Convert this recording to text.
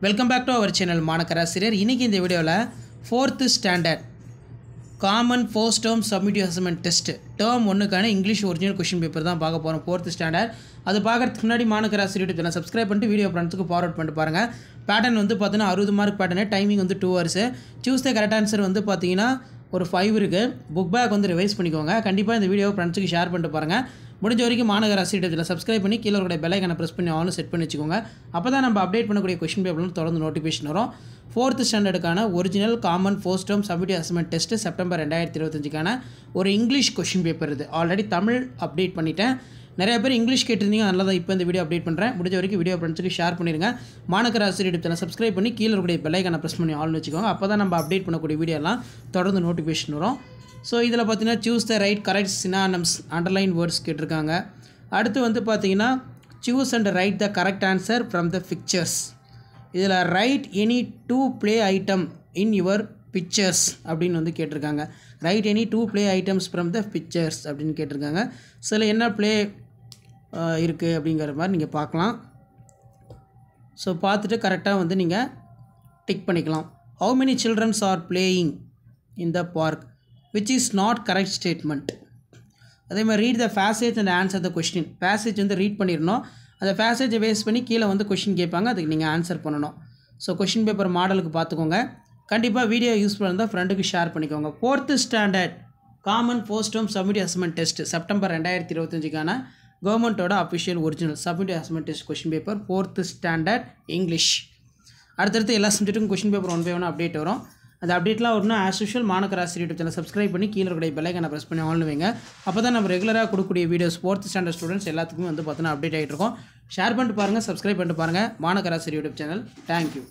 Welcome back to our channel Manakkarasiriyar. இன்றைக்கி இந்த வீடியோவில் 4th standard common first term summative assessment test term 1க்கான English original question paper தான் பார்க்க போகிறோம். 4th ஸ்டாண்டர்ட் அது பார்க்குறதுக்கு முன்னாடி மாணக்கராசிரியர் யூடியூப் சேனல் சப்ஸ்கிரைப் பண்ணிட்டு வீடியோ ஃப்ரெண்ட்ஸுக்கு ஃபார்வர்ட் பண்ணிட்டு பாருங்கள். பேட்டர்ன் வந்து பார்த்தீங்கன்னா 60 மார்க் பேட்டர்னு, டைமிங் வந்து 2 hours. Choose the correct answer வந்து பார்த்தீங்கன்னா ஒரு 5 இருக்குது. புக் பேக் வந்து ரிவைஸ் பண்ணிக்கோங்க. கண்டிப்பாக இந்த வீடியோ ஃப்ரெண்ட்ஸுக்கு ஷேர் பண்ணிட்டு பாருங்கள். முடிஞ்ச வரைக்கும் மாணக்கராசிரியர் சப்ஸ்கிரைப் பண்ணி கீழே இருக்கிற பெல் ஐகானை ப்ரெஸ் பண்ணி ஆல்னு செட் பண்ணி வச்சுக்கோங்க. அப்போ தான் நம்ம அப்டேட் பண்ணக்கூடிய கொஷின் பேப்பர்லாம் தொடர்ந்து நோட்டிஃபிகேஷன் வரும். 4th ஸ்டாண்டர்டுக்கான original common first term summative assessment test September 2025க்கான ஒரு இங்கிலீஷ் கொஷின் பேப்பர் இது. ஆல்ரெடி தமிழ் அப்டேட் பண்ணிட்டேன். நிறைய பேர் இங்கிலீஷ் கேட்டிருந்தீங்க, அதனால தான் இப்போ இந்த வீடியோ அப்டேட் பண்ணுறேன். முடிஞ்ச வரைக்கும் வீடியோ ஃப்ரெண்ட்ஸுக்கு ஷேர் பண்ணிடுங்க. மாணக்கராசிரியர் சேனல் சப்ஸ்கிரைப் பண்ணி கீழே இருக்கக்கூடிய பெல் ஐகானை ப்ரெஸ் பண்ணி ஆல்னு வச்சுக்கோங்க. அப்போ தான் நம்ம அப்டேட் பண்ணக்கூடிய வீடியோலாம் தொடர்ந்து நோட்டிஃபிகேஷன் வரும். ஸோ இதில் பார்த்தீங்கன்னா choose the right correct synonyms underline words கேட்டிருக்காங்க. அடுத்து வந்து பார்த்தீங்கன்னா choose and write the correct answer from the pictures. இதில் write any 2 play item in your pictures அப்படின்னு வந்து கேட்டிருக்காங்க. Write any 2 play items from the pictures அப்படின்னு கேட்டிருக்காங்க. சில என்ன ப்ளே இருக்குது அப்படிங்கிற மாதிரி நீங்கள் பார்க்கலாம். ஸோ பார்த்துட்டு கரெக்டாக வந்து நீங்கள் டிக் பண்ணிக்கலாம். How many childrens are playing in the park which is not correct statement. அதே மாதிரி read the passage and answer the question. Passage வந்து ரீட் பண்ணிடணும். அந்த பேசேஜை பேஸ் பண்ணி கீழே வந்து கொஷின் கேட்பாங்க, அதுக்கு நீங்கள் ஆன்சர் பண்ணணும். ஸோ கொஷின் பேப்பர் மாடலுக்கு பார்த்துக்கோங்க. கண்டிப்பாக வீடியோ யூஸ்ஃபுல்லாக இருந்தால் ஃப்ரெண்டுக்கு ஷேர் பண்ணிக்கோங்க. 4th standard common first term summative assessment test September 2025க்கான கவர்மெண்ட்டோட official original summative assessment test question paper 4th standard English. அடுத்தடுத்து எல்லா சப்ஜெக்ட்டுக்கும் கொஷின் பேப்பர் 1 by 1 அப்டேட் வரும். அந்த அப்டேட்லாம் வரும்னா as usual Manakkarasiriyar YouTube channel subscribe பண்ணி கீழே இருக்கிற பெல் ஐகானை ப்ரெஸ் பண்ணி ஆன் வைங்க. அப்போ தான் நம்ம ரெகுலராக கொடுக்கக்கூடிய வீடியோஸ் 4th ஸ்டாண்டர்ட் ஸ்டூடெண்ட்ஸ் எல்லாத்துக்குமே வந்து பார்த்தீங்கன்னா அப்டேட் ஆகிட்டு இருக்கும். ஷேர் பண்ணிட்டு பாருங்கள், சப்ஸ்கிரைப் பண்ணிட்டு பாருங்கள் மாணக்கராசிரியர் யூடியூப் சேனல். தேங்க்யூ.